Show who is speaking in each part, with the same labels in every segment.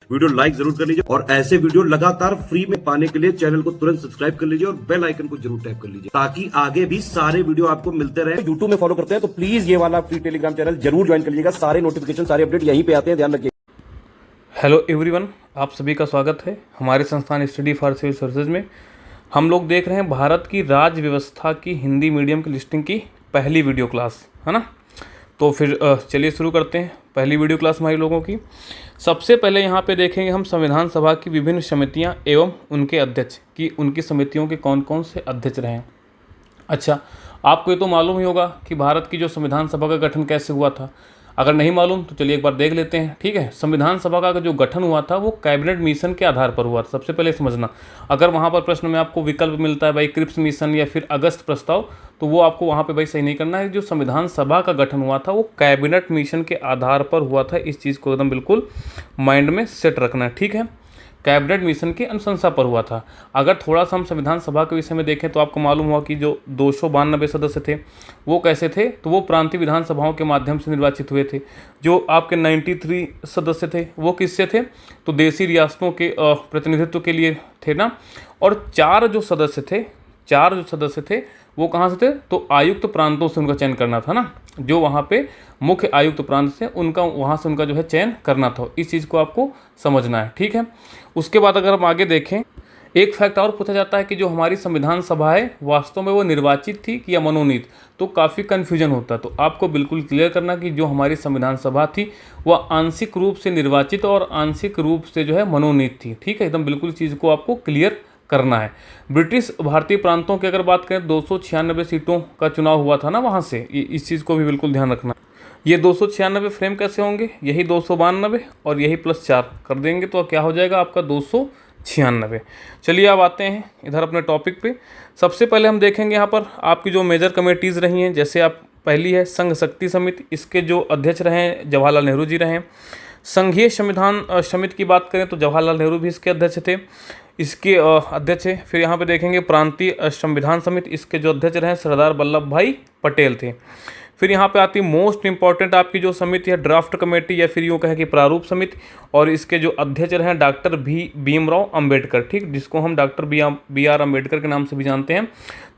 Speaker 1: Video like जरूर कर लीजिए और ऐसे वीडियो लगातार फ्री में पाने के लिए चैनल को तुरंत सब्सक्राइब कर लीजिए और बेल आइकन को जरूर टैप कर लीजिए ताकि आगे भी सारे वीडियो आपको मिलते रहे। यूट्यूब में फॉलो करते हैं तो प्लीज ये वाला फ्री टेलीग्राम चैनल जरूर ज्वाइन कर लीजिएगा। सारे नोटिफिकेशन सारे अपडेट यहीं पे आते हैं, ध्यान रखिए।
Speaker 2: हेलो एवरीवन, आप सभी का स्वागत है हमारे संस्थान स्टडी फॉर सिविल सर्विसेज में। हम लोग देख रहे हैं भारत की राज्य व्यवस्था की हिंदी मीडियम की लिस्टिंग की पहली वीडियो क्लास, है ना। तो फिर चलिए शुरू करते हैं पहली वीडियो क्लास हमारे लोगों की। सबसे पहले यहाँ पे देखेंगे हम संविधान सभा की विभिन्न समितियाँ एवं उनके अध्यक्ष कि उनकी समितियों के कौन कौन से अध्यक्ष रहे हैं। अच्छा, आपको ये तो मालूम ही होगा कि भारत की जो संविधान सभा का गठन कैसे हुआ था। अगर नहीं मालूम तो चलिए एक बार देख लेते हैं, ठीक है। संविधान सभा का जो गठन हुआ था वो कैबिनेट मिशन के आधार पर हुआ था। सबसे पहले समझना, अगर वहाँ पर प्रश्न में आपको विकल्प मिलता है भाई क्रिप्स मिशन या फिर अगस्त प्रस्ताव, तो वो आपको वहाँ पे भाई सही नहीं करना है। जो संविधान सभा का गठन हुआ था वो कैबिनेट मिशन के आधार पर हुआ था। इस चीज़ को एकदम बिल्कुल माइंड में सेट रखना है, ठीक है। कैबिनेट मिशन की अनुशंसा पर हुआ था। अगर थोड़ा सा हम संविधान सभा के विषय में देखें तो आपको मालूम हुआ कि जो 292 सदस्य थे वो कैसे थे, तो वो प्रांतीय विधानसभाओं के माध्यम से निर्वाचित हुए थे। जो आपके 93 सदस्य थे वो किससे थे, तो देशी रियासतों के प्रतिनिधित्व के लिए थे ना। और चार जो सदस्य थे वो कहाँ से थे, तो आयुक्त प्रांतों से उनका चयन करना था ना। जो वहाँ पे मुख्य आयुक्त प्रांत से उनका वहाँ से उनका जो है चयन करना था। इस चीज़ को आपको समझना है, ठीक है। उसके बाद अगर हम आगे देखें, एक फैक्ट और पूछा जाता है कि जो हमारी संविधान सभा है वास्तव में वो निर्वाचित थी कि या मनोनीत, तो काफ़ी कन्फ्यूजन होता है। तो आपको बिल्कुल क्लियर करना कि जो हमारी संविधान सभा थी वह आंशिक रूप से निर्वाचित और आंशिक रूप से जो है मनोनीत थी, ठीक है। एकदम बिल्कुल चीज़ को आपको क्लियर करना है। ब्रिटिश भारतीय प्रांतों की अगर बात करें 296 सीटों का चुनाव हुआ था ना वहाँ से, इस चीज़ को भी बिल्कुल ध्यान रखना। ये 296 फ्रेम कैसे होंगे, यही 292 और यही +4 कर देंगे तो क्या हो जाएगा आपका 296। चलिए अब आते हैं इधर अपने टॉपिक पे। सबसे पहले हम देखेंगे यहाँ पर आपकी जो मेजर कमेटीज़ रही हैं। जैसे आप पहली है संघ शक्ति समिति, इसके जो अध्यक्ष रहे हैं जवाहरलाल नेहरू जी रहे हैं। संघीय संविधान समिति की बात करें तो जवाहरलाल नेहरू भी इसके अध्यक्ष थे, इसके अध्यक्ष है। फिर यहाँ पे देखेंगे प्रांतीय संविधान समिति, इसके जो अध्यक्ष रहे सरदार वल्लभ भाई पटेल थे। फिर यहाँ पे आती मोस्ट इंपॉर्टेंट आपकी जो समिति है ड्राफ्ट कमेटी या फिर यूँ कहें कि प्रारूप समिति, और इसके जो अध्यक्ष रहे डॉक्टर भीमराव अंबेडकर, ठीक, जिसको हम डॉक्टर बी आर अम्बेडकर के नाम से भी जानते हैं।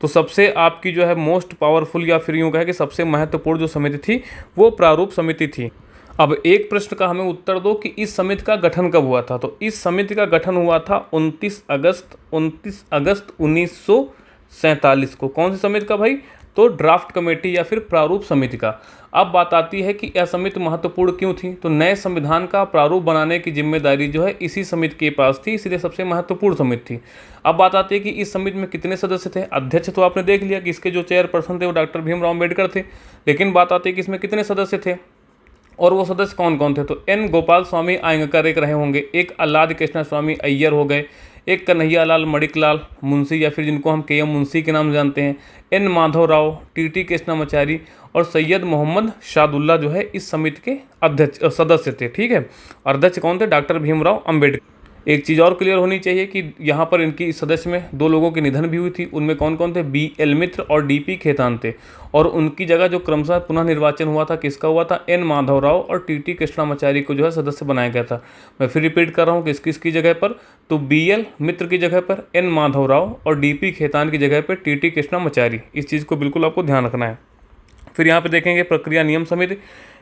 Speaker 2: तो सबसे आपकी जो है मोस्ट पावरफुल या फिर यूँ कहें कि सबसे महत्वपूर्ण जो समिति थी वो प्रारूप समिति थी। अब एक प्रश्न का हमें उत्तर दो कि इस समिति का गठन कब हुआ था। तो इस समिति का गठन हुआ था 29 अगस्त 1947 को। कौन सी समिति का भाई, तो ड्राफ्ट कमेटी या फिर प्रारूप समिति का। अब बात आती है कि यह समिति महत्वपूर्ण क्यों थी, तो नए संविधान का प्रारूप बनाने की जिम्मेदारी जो है इसी समिति के पास थी, इसलिए सबसे महत्वपूर्ण समिति थी। अब बात आती है कि इस समिति में कितने सदस्य थे। अध्यक्ष तो आपने देख लिया कि इसके जो चेयरपर्सन थे वो डॉक्टर भीमराव अम्बेडकर थे, लेकिन बात आती है कि इसमें कितने सदस्य थे और वो सदस्य कौन कौन थे। तो एन गोपाल स्वामी आयंगर एक रहे होंगे, एक अल्लाद कृष्ण स्वामी अय्यर हो गए, एक कन्हैयालाल मणिकलाल मुंशी या फिर जिनको हम के एम मुंशी के नाम जानते हैं, एन माधवराव, टी कृष्णामाचारी और सैयद मोहम्मद शादुल्ला जो है इस समिति के अध्यक्ष सदस्य थे, ठीक है। अध्यक्ष कौन थे, डॉक्टर भीमराव अम्बेडकर। एक चीज़ और क्लियर होनी चाहिए कि यहाँ पर इनकी सदस्य में दो लोगों की निधन भी हुई थी। उनमें कौन कौन थे, बी एल मित्र और डी पी खेतान थे। और उनकी जगह जो क्रमशः पुनः निर्वाचन हुआ था किसका हुआ था, एन माधवराव और टी कृष्णामाचारी को जो है सदस्य बनाया गया था। मैं फिर रिपीट कर रहा हूँ किस किसकी जगह पर, तो बी एल मित्र की जगह पर एन माधवराव और डी पी खेतान की जगह पर टी कृष्णामाचारी। इस चीज़ को बिल्कुल आपको ध्यान रखना है। फिर यहाँ पे देखेंगे प्रक्रिया नियम समिति,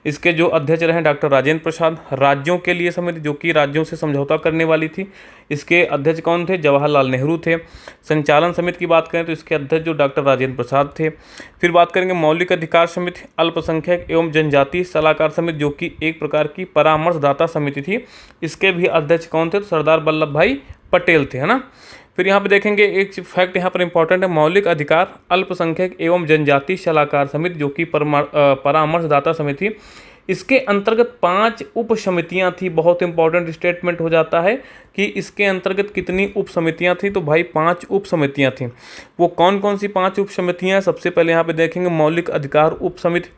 Speaker 2: इसके जो अध्यक्ष रहे डॉक्टर राजेंद्र प्रसाद। राज्यों के लिए समिति जो कि राज्यों से समझौता करने वाली थी, इसके अध्यक्ष कौन थे, जवाहरलाल नेहरू थे। संचालन समिति की बात करें तो इसके अध्यक्ष जो डॉक्टर राजेंद्र प्रसाद थे। फिर बात करेंगे मौलिक अधिकार समिति, अल्पसंख्यक एवं जनजातीय सलाहकार समिति जो कि एक प्रकार की परामर्शदाता समिति थी, इसके भी अध्यक्ष कौन थे, तो सरदार वल्लभ भाई पटेल थे, है ना। फिर यहाँ पे देखेंगे एक फैक्ट यहाँ पर इंपॉर्टेंट है, मौलिक अधिकार अल्पसंख्यक एवं जनजातीय सलाहकार समिति जो कि परामर्शदाता समिति, इसके अंतर्गत 5 उप समितियाँ थी। बहुत इंपॉर्टेंट स्टेटमेंट हो जाता है कि इसके अंतर्गत कितनी उप समितियाँ थी, तो भाई 5 उप समितियाँ थी। वो कौन कौन सी 5 उप समितियाँ हैं, सबसे पहले यहाँ पे देखेंगे मौलिक अधिकार उप समिति,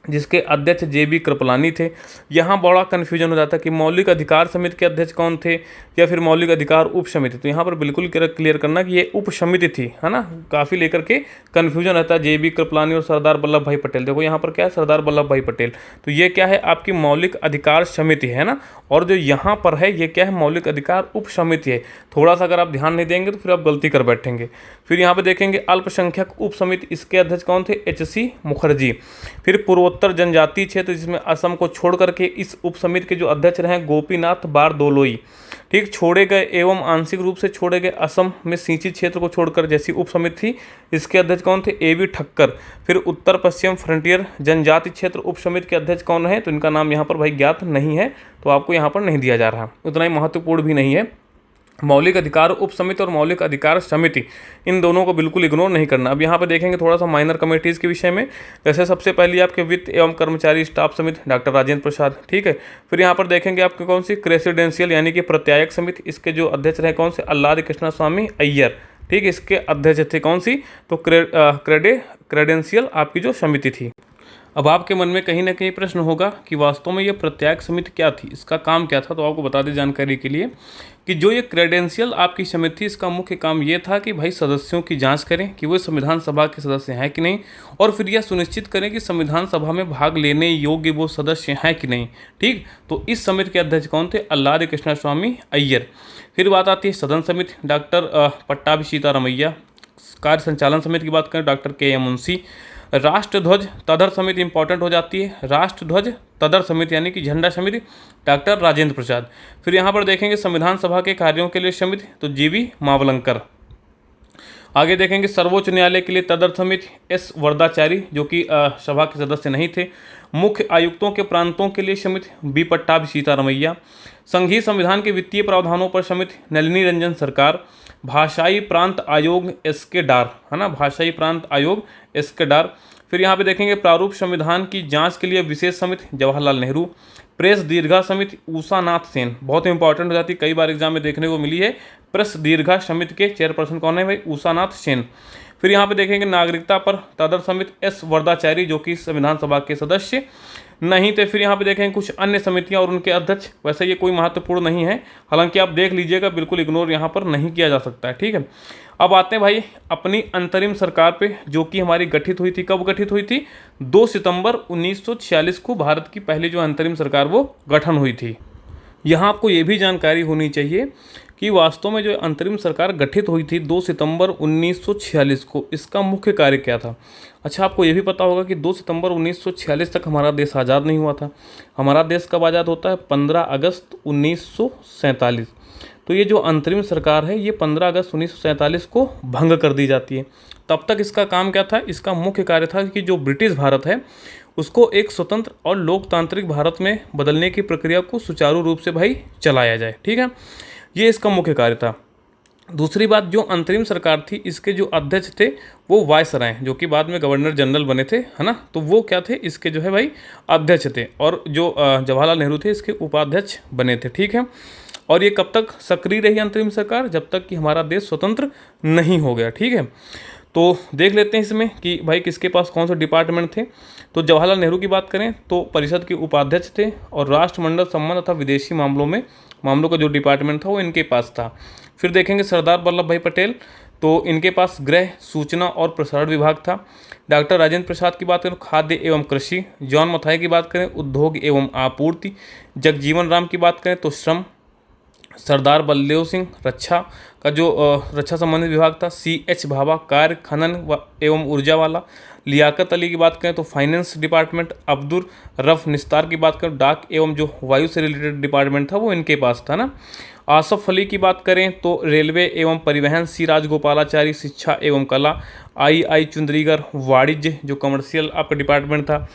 Speaker 2: जिसके अध्यक्ष JB कृपलानी थे। यहाँ बड़ा कन्फ्यूजन हो जाता है कि मौलिक अधिकार समिति के अध्यक्ष कौन थे या फिर मौलिक अधिकार उप समिति। तो यहाँ पर बिल्कुल क्लियर करना कि ये उप समिति थी, है ना। काफ़ी लेकर के कन्फ्यूजन रहता है JB कृपलानी और सरदार वल्लभ भाई पटेल। देखो यहाँ पर क्या है, सरदार वल्लभ भाई पटेल। तो ये क्या है, आपकी मौलिक अधिकार समिति है ना, और जो यहाँ पर है ये क्या है, मौलिक अधिकार उप समिति है। थोड़ा सा अगर आप ध्यान नहीं देंगे तो फिर आप गलती कर बैठेंगे। फिर यहाँ पे देखेंगे अल्पसंख्यक उप समिति, इसके अध्यक्ष कौन थे, HC मुखर्जी। फिर पूर्वोत्तर जनजातीय क्षेत्र जिसमें असम को छोड़ करके इस उप समिति के जो अध्यक्ष रहे गोपीनाथ बारदोलोई। ठीक, छोड़े गए एवं आंशिक रूप से छोड़े गए असम में सिंचित क्षेत्र को छोड़कर जैसी उप समिति थी, इसके अध्यक्ष कौन थे, AB ठक्कर। फिर उत्तर पश्चिम फ्रंटियर जनजाति क्षेत्र उप समिति के अध्यक्ष कौन है, तो इनका नाम यहाँ पर भाई ज्ञात नहीं है, तो आपको यहाँ पर नहीं दिया जा रहा, उतना ही महत्वपूर्ण भी नहीं है। मौलिक अधिकार उप समिति और मौलिक अधिकार समिति, इन दोनों को बिल्कुल इग्नोर नहीं करना। अब यहाँ पे देखेंगे थोड़ा सा माइनर कमेटीज़ के विषय में। जैसे सबसे पहले आपके वित्त एवं कर्मचारी स्टाफ समिति, डॉक्टर राजेंद्र प्रसाद। ठीक है, फिर यहाँ पर देखेंगे आपके कौन सी, क्रेसिडेंशियल यानी कि प्रत्यायक समिति, इसके जो अध्यक्ष रहे कौन से, अल्लाद कृष्ण स्वामी अय्यर। ठीक, इसके अध्यक्ष थे कौन सी, तो क्रेडेंशियल आपकी जो समिति थी। अब आपके मन में कहीं ना कहीं प्रश्न होगा कि वास्तव में ये प्रत्यायक समिति क्या थी, इसका काम क्या था। तो आपको बता दें जानकारी के लिए कि जो ये क्रेडेंशियल आपकी समिति थी, इसका मुख्य काम ये था कि भाई सदस्यों की जांच करें कि वो संविधान सभा के सदस्य हैं कि नहीं, और फिर यह सुनिश्चित करें कि संविधान सभा में भाग लेने योग्य वो सदस्य हैं कि नहीं। ठीक, तो इस समिति के अध्यक्ष कौन थे, अल्लाद कृष्ण स्वामी अय्यर। फिर बात आती है सदन समिति, डॉक्टर पट्टाभी सीतारमैया। कार्य संचालन समिति की बात करें, डॉक्टर KM मुंशी। राष्ट्रध्वज तदर समिति इंपॉर्टेंट हो जाती है, राष्ट्रध्वज तदर समिति यानी कि झंडा समिति, डॉक्टर राजेंद्र प्रसाद। फिर यहाँ पर देखेंगे संविधान सभा के कार्यों के लिए समिति, तो GV मावलंकर। आगे देखेंगे सर्वोच्च न्यायालय के लिए तदर समिति, S वरदाचारी, जो कि सभा के सदस्य नहीं थे। मुख्य आयुक्तों के प्रांतों के लिए समिति, B पट्टाभी सीतारमैया। संघीय संविधान के वित्तीय प्रावधानों पर समिति, नलिनी रंजन सरकार। भाषाई प्रांत आयोग SK डार, है ना, भाषाई प्रांत आयोग SK डार। फिर यहाँ पे देखेंगे प्रारूप संविधान की जांच के लिए विशेष समिति, जवाहरलाल नेहरू। प्रेस दीर्घा समिति, उषा नाथ सेन, बहुत इंपॉर्टेंट हो जाती है, कई बार एग्जाम में देखने को मिली है। प्रेस दीर्घा समिति के चेयरपर्सन कौन है भाई, उषा नाथ सेन। फिर यहाँ पे देखेंगे नागरिकता पर तदर समिति, S वरदाचारी, जो कि संविधान सभा के सदस्य नहीं थे। फिर यहाँ पे देखेंगे कुछ अन्य समितियां और उनके अध्यक्ष, वैसे ये कोई महत्वपूर्ण नहीं है, हालांकि आप देख लीजिएगा, बिल्कुल इग्नोर यहाँ पर नहीं किया जा सकता है। ठीक है, अब आते हैं भाई अपनी अंतरिम सरकार पे, जो कि हमारी गठित हुई थी। कब गठित हुई थी, 2 सितंबर 1946 को भारत की पहली जो अंतरिम सरकार वो गठन हुई थी। यहाँ आपको ये भी जानकारी होनी चाहिए कि वास्तव में जो अंतरिम सरकार गठित हुई थी 2 सितंबर 1946 को, इसका मुख्य कार्य क्या था। अच्छा, आपको ये भी पता होगा कि 2 सितंबर 1946 तक हमारा देश आज़ाद नहीं हुआ था। हमारा देश कब आज़ाद होता है, 15 अगस्त 1947। तो ये जो अंतरिम सरकार है ये 15 अगस्त 1947 को भंग कर दी जाती है। तब तक इसका काम क्या था, इसका मुख्य कार्य था कि जो ब्रिटिश भारत है उसको एक स्वतंत्र और लोकतांत्रिक भारत में बदलने की प्रक्रिया को सुचारू रूप से भाई चलाया जाए। ठीक है, ये इसका मुख्य कार्य था। दूसरी बात, जो अंतरिम सरकार थी इसके जो अध्यक्ष थे वो वायसराय, जो कि बाद में गवर्नर जनरल बने थे, है ना, तो वो क्या थे, इसके जो है भाई अध्यक्ष थे, और जो जवाहरलाल नेहरू थे इसके उपाध्यक्ष बने थे। ठीक है, और ये कब तक सक्रिय रही अंतरिम सरकार, जब तक कि हमारा देश स्वतंत्र नहीं हो गया। ठीक है, तो देख लेते हैं इसमें कि भाई किसके पास कौन से डिपार्टमेंट थे। तो जवाहरलाल नेहरू की बात करें तो परिषद के उपाध्यक्ष थे, और राष्ट्रमंडल संबंध तथा विदेशी मामलों का जो डिपार्टमेंट था वो इनके पास था। फिर देखेंगे सरदार वल्लभ भाई पटेल, तो इनके पास गृह, सूचना और प्रसारण विभाग था। डॉक्टर राजेंद्र प्रसाद की बात करें खाद्य एवं कृषि। जॉन मथाई की बात करें उद्योग एवं आपूर्ति। जगजीवन राम की बात करें तो श्रम। सरदार बलदेव सिंह रक्षा का जो रक्षा संबंधित विभाग था। CH भाभा कार्य, खनन एवं ऊर्जा वाला। लियाकत अली की बात करें तो फाइनेंस डिपार्टमेंट। अब्दुल रफ निस्तार की बात करें डाक एवं जो वायु से रिलेटेड डिपार्टमेंट था वो इनके पास था ना। आसफ अली की बात करें तो रेलवे एवं परिवहन। C राजगोपालाचारी शिक्षा एवं कला। I चुंदरीगर वाणिज्य जो कमर्शियल आपका डिपार्टमेंट था।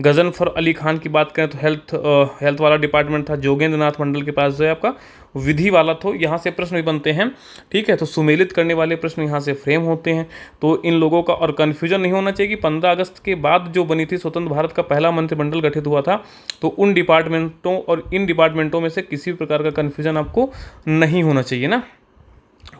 Speaker 2: गजनफर अली खान की बात करें तो हेल्थ वाला डिपार्टमेंट था। जोगेंद्र नाथ मंडल के पास जो है आपका विधि वाला था। यहाँ से प्रश्न भी बनते हैं। ठीक है, तो सुमेलित करने वाले प्रश्न यहाँ से फ्रेम होते हैं। तो इन लोगों का और कन्फ्यूजन नहीं होना चाहिए कि 15 अगस्त के बाद जो बनी थी स्वतंत्र भारत का पहला मंत्रिमंडल गठित हुआ था, तो उन डिपार्टमेंटों और इन डिपार्टमेंटों में से किसी भी प्रकार का कन्फ्यूजन आपको नहीं होना चाहिए ना।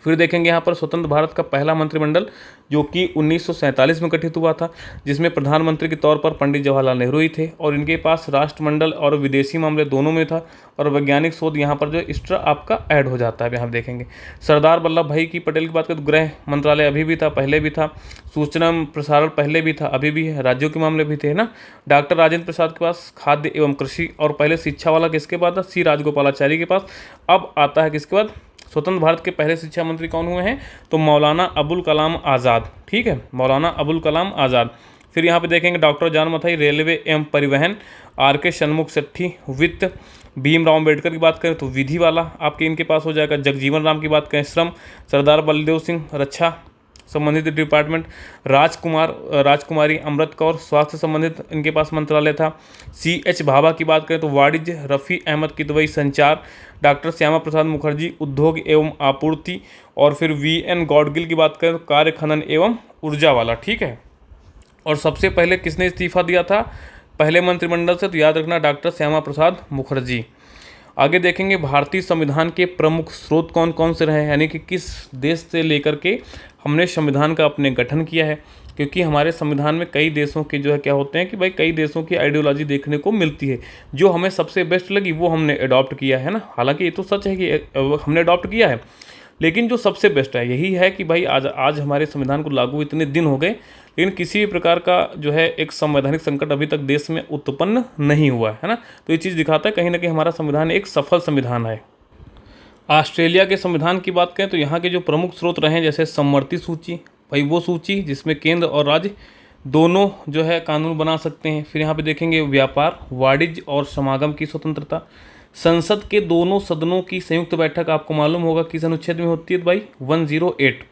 Speaker 2: फिर देखेंगे यहाँ पर स्वतंत्र भारत का पहला मंत्रिमंडल जो कि 1947 में गठित हुआ था, जिसमें प्रधानमंत्री के तौर पर पंडित जवाहरलाल नेहरू ही थे और इनके पास राष्ट्रमंडल और विदेशी मामले दोनों में था। और वैज्ञानिक शोध यहाँ पर जो एक्स्ट्रा आपका ऐड हो जाता है। यहाँ देखेंगे सरदार वल्लभ भाई की पटेल की बात करें तो गृह मंत्रालय अभी भी था, पहले भी था, सूचना प्रसारण पहले भी था, अभी भी है, राज्यों के मामले भी थे ना। डॉक्टर राजेंद्र प्रसाद के पास खाद्य एवं कृषि, और पहले शिक्षा वाला किसके पास था, सी राजगोपालाचारी के पास। अब आता है किसके बाद, स्वतंत्र भारत के पहले शिक्षा मंत्री कौन हुए हैं, तो मौलाना अबुल कलाम आज़ाद। ठीक है, मौलाना अबुल कलाम आज़ाद। फिर यहाँ पे देखेंगे डॉक्टर जॉन मथाई रेलवे एवं परिवहन, आर के शनमुख सेट्ठी वित्त, भीमराव अम्बेडकर की बात करें तो विधि वाला आपके इनके पास हो जाएगा, जगजीवन राम की बात करें श्रम, सरदार बलदेव सिंह रक्षा संबंधित डिपार्टमेंट, राजकुमारी अमृत कौर स्वास्थ्य संबंधित इनके पास मंत्रालय था, CH भाभा की बात करें तो वाणिज्य, रफ़ी अहमद किदवई संचार, डॉक्टर श्यामा प्रसाद मुखर्जी उद्योग एवं आपूर्ति, और फिर VN गॉडगिल की बात करें तो कार्य खनन एवं ऊर्जा वाला। ठीक है, और सबसे पहले किसने इस्तीफा दिया था पहले मंत्रिमंडल से, तो याद रखना डॉक्टर श्यामा प्रसाद मुखर्जी। आगे देखेंगे भारतीय संविधान के प्रमुख स्रोत कौन कौन से रहे हैं, यानी कि किस देश से लेकर के हमने संविधान का अपने गठन किया है, क्योंकि हमारे संविधान में कई देशों के जो है क्या होते हैं कि भाई कई देशों की आइडियोलॉजी देखने को मिलती है, जो हमें सबसे बेस्ट लगी वो हमने अडॉप्ट किया है ना। हालांकि ये तो सच है कि हमने अडॉप्ट किया है, लेकिन जो सबसे बेस्ट है यही है कि भाई आज हमारे संविधान को लागू इतने दिन हो गए, लेकिन किसी भी प्रकार का जो है एक संवैधानिक संकट अभी तक देश में उत्पन्न नहीं हुआ है ना। तो ये चीज़ दिखाता है कहीं ना कहीं हमारा संविधान एक सफल संविधान है। ऑस्ट्रेलिया के संविधान की बात करें तो यहाँ के जो प्रमुख स्रोत रहे हैं, जैसे सम्मति सूची, भाई वो सूची जिसमें केंद्र और राज्य दोनों जो है कानून बना सकते हैं। फिर यहाँ पे देखेंगे व्यापार, वाणिज्य और समागम की स्वतंत्रता, संसद के दोनों सदनों की संयुक्त बैठक आपको मालूम होगा किस अनुच्छेद में होती है भाई, 108।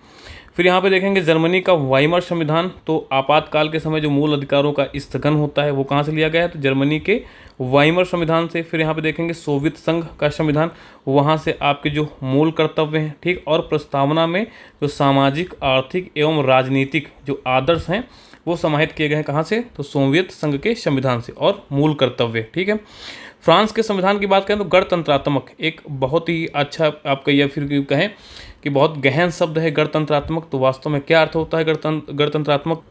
Speaker 2: फिर यहाँ पे देखेंगे जर्मनी का वाइमर संविधान, तो आपातकाल के समय जो मूल अधिकारों का स्थगन होता है वो कहाँ से लिया गया है, तो जर्मनी के वाइमर संविधान से। फिर यहाँ पे देखेंगे सोवियत संघ का संविधान, वहाँ से आपके जो मूल कर्तव्य हैं, ठीक, और प्रस्तावना में जो सामाजिक, आर्थिक एवं राजनीतिक जो आदर्श हैं वो समाहित किए गए हैं कहाँ से, तो सोवियत संघ के संविधान से, और मूल कर्तव्य। ठीक है, फ्रांस के संविधान की बात करें तो गणतंत्रात्मक, एक बहुत ही अच्छा आपका यह फिर कहें कि बहुत गहन शब्द है गणतंत्रात्मक। तो वास्तव में क्या अर्थ होता है गणतंत्रात्मक,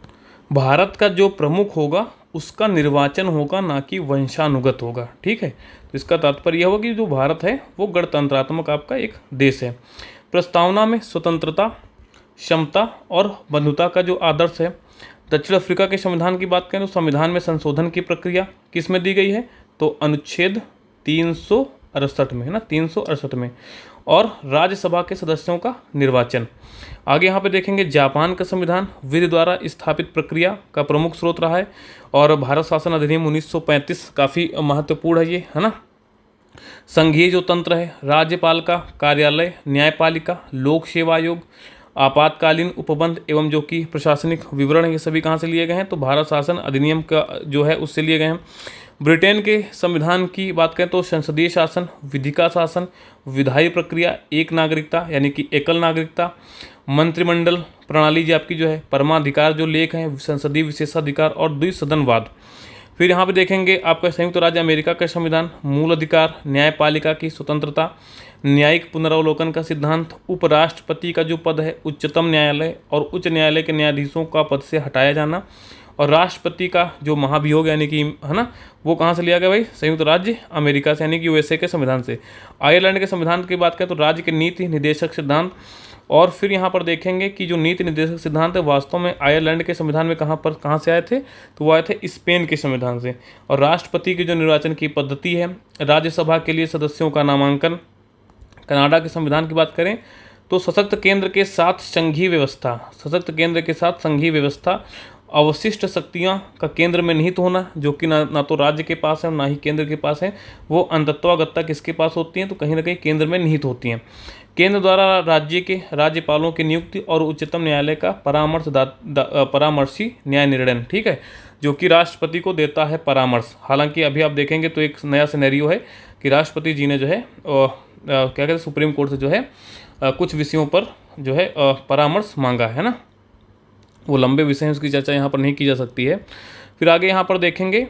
Speaker 2: भारत का जो प्रमुख होगा उसका निर्वाचन होगा, ना कि वंशानुगत होगा। ठीक है, तो इसका तात्पर्य यह होगा कि जो भारत है वो गणतंत्रात्मक आपका एक देश है। प्रस्तावना में स्वतंत्रता, क्षमता और बंधुता का जो आदर्श है। दक्षिण अफ्रीका के संविधान की बात करें तो संविधान में संशोधन की प्रक्रिया किस में दी गई है, तो अनुच्छेद 368 में है ना, 368 में, और राज्यसभा के सदस्यों का निर्वाचन। आगे यहाँ पे देखेंगे जापान का संविधान विधि द्वारा स्थापित प्रक्रिया का प्रमुख स्रोत रहा है, और भारत शासन अधिनियम 1935 काफ़ी महत्वपूर्ण है ये, है ना। संघीय जो तंत्र है, राज्यपाल का कार्यालय, न्यायपालिका, लोक सेवा आयोग, आपातकालीन उपबंध एवं जो कि प्रशासनिक विवरण, ये सभी कहाँ से लिए गए हैं, तो भारत शासन अधिनियम का जो है उससे लिए गए हैं। ब्रिटेन के संविधान की बात करें तो संसदीय शासन, विधिका शासन, विधायी प्रक्रिया, एक नागरिकता यानी कि एकल नागरिकता, मंत्रिमंडल प्रणाली जो आपकी जो है, परमाधिकार जो लेख हैं, संसदीय विशेषाधिकार और द्विसदनवाद। फिर यहाँ पे देखेंगे आपका संयुक्त राज्य अमेरिका का संविधान, मूल अधिकार, न्यायपालिका की स्वतंत्रता, न्यायिक पुनरावलोकन का सिद्धांत, उपराष्ट्रपति का जो पद है उच्चतम न्यायालय और उच्च न्यायालय के न्यायाधीशों का पद से हटाया जाना, और राष्ट्रपति का जो महाभियोग यानी कि है ना, वो कहाँ से लिया गया भाई, संयुक्त राज्य अमेरिका से यानी कि USA के संविधान से। आयरलैंड के संविधान की बात करें तो राज्य के नीति निर्देशक सिद्धांत, और फिर यहाँ पर देखेंगे कि जो नीति निर्देशक सिद्धांत है वास्तव में आयरलैंड के संविधान में कहाँ से आए थे, तो वो आए थे स्पेन के संविधान से। और राष्ट्रपति की जो निर्वाचन की पद्धति है, राज्यसभा के लिए सदस्यों का नामांकन। कनाडा के संविधान की बात करें तो सशक्त केंद्र के साथ संघीय व्यवस्था, सशक्त केंद्र के साथ संघीय व्यवस्था, अवशिष्ट शक्तियां का केंद्र में निहित होना, जो कि ना तो राज्य के पास है और ना ही केंद्र के पास है, वो अंतत्वागत्ता किसके पास होती हैं, तो कहीं ना कहीं केंद्र में निहित होती हैं। केंद्र द्वारा राज्य के राज्यपालों की नियुक्ति और उच्चतम न्यायालय का परामर्शी न्याय निर्णय, ठीक है, जो कि राष्ट्रपति को देता है परामर्श। हालांकि अभी आप देखेंगे तो एक नया सिनेरियो है कि राष्ट्रपति जी ने जो है क्या कहते हैं सुप्रीम कोर्ट से जो है कुछ विषयों पर जो है परामर्श मांगा है ना। वो लंबे विषय हैं, उसकी चर्चा यहाँ पर नहीं की जा सकती है। फिर आगे यहाँ पर देखेंगे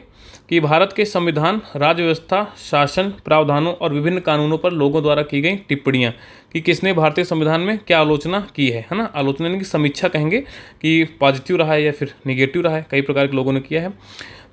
Speaker 2: कि भारत के संविधान, राज्य व्यवस्था, शासन, प्रावधानों और विभिन्न कानूनों पर लोगों द्वारा की गई टिप्पणियां, कि किसने भारतीय संविधान में क्या आलोचना की है ना। आलोचना यानी कि समीक्षा कहेंगे कि पॉजिटिव रहा है या फिर निगेटिव रहा है, कई प्रकार के लोगों ने किया है।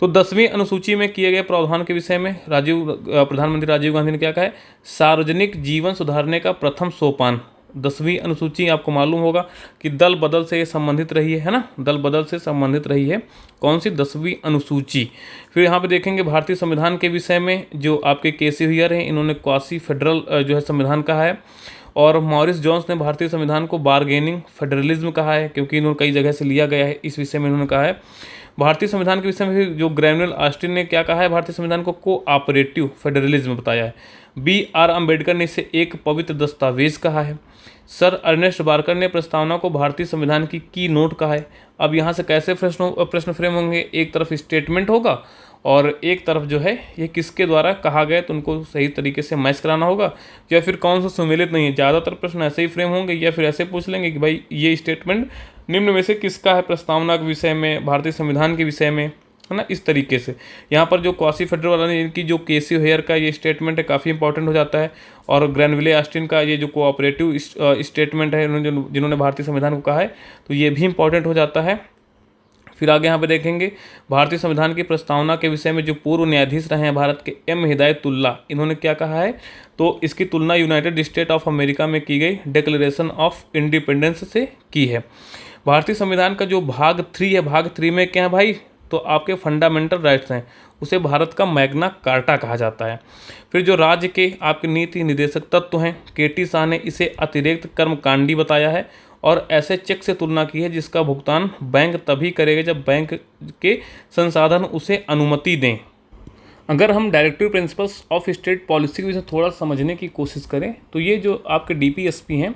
Speaker 2: तो 10वीं अनुसूची में किए गए प्रावधान के विषय में प्रधानमंत्री राजीव गांधी ने क्या कहा है, सार्वजनिक जीवन सुधारने का प्रथम सोपान। 10वीं अनुसूची आपको मालूम होगा कि दल बदल से संबंधित रही है ना, दल बदल से संबंधित रही है कौन सी, 10वीं अनुसूची। फिर यहाँ पे देखेंगे भारतीय संविधान के विषय में जो आपके केसी हुईयर हैं, इन्होंने क्वासी फेडरल जो है संविधान कहा है, और मॉरिस जोन्स ने भारतीय संविधान को बारगेनिंग फेडरलिज्म कहा है, क्योंकि इन्होंने कई जगह से लिया गया है, इस विषय में इन्होंने कहा है। भारतीय संविधान के विषय में जो ग्रैनुअल ऑस्टिन ने क्या कहा है, भारतीय संविधान को कोऑपरेटिव फेडरलिज्म बताया है। B.R. अम्बेडकर ने इसे एक पवित्र दस्तावेज कहा है। सर अर्नेस्ट बार्कर ने प्रस्तावना को भारतीय संविधान की नोट कहा है। अब यहाँ से कैसे प्रश्न फ्रेम होंगे, एक तरफ स्टेटमेंट होगा और एक तरफ जो है ये किसके द्वारा कहा गया, तो उनको सही तरीके से मैच कराना होगा, या फिर कौन सा सुमेलित नहीं है। ज़्यादातर प्रश्न ऐसे ही फ्रेम होंगे, या फिर ऐसे पूछ लेंगे कि भाई ये स्टेटमेंट निम्न में से किसका है, प्रस्तावना के विषय में, भारतीय संविधान के विषय में, है ना। इस तरीके से यहाँ पर जो क्वासी फेडरल वाला ने, इनकी जो केसी हेयर का ये स्टेटमेंट है काफ़ी इंपॉर्टेंट हो जाता है, और ग्रैनविले ऑस्टिन का ये जो कोऑपरेटिव स्टेटमेंट है जिन्होंने भारतीय संविधान को कहा है, तो ये भी इंपॉर्टेंट हो जाता है। फिर आगे यहाँ पे देखेंगे भारतीय संविधान की प्रस्तावना के विषय में जो पूर्व न्यायाधीश रहे हैं भारत के एम हिदायतुल्ला, इन्होंने क्या कहा है, तो इसकी तुलना यूनाइटेड स्टेट ऑफ अमेरिका में की गई डिक्लेरेशन ऑफ इंडिपेंडेंस से की है। भारतीय संविधान का जो भाग 3 है, भाग 3 में क्या है भाई, तो आपके फंडामेंटल राइट्स हैं, उसे भारत का मैग्ना कार्टा कहा जाता है। फिर जो राज्य के आपके नीति निर्देशक तत्व हैं, केटी शाह ने इसे अतिरिक्त कर्मकांडी बताया है, और ऐसे चेक से तुलना की है जिसका भुगतान बैंक तभी करेगा जब बैंक के संसाधन उसे अनुमति दें। अगर हम directive principles of state policy के विषय थोड़ा समझने की कोशिश करें, तो ये जो आपके DPSP हैं,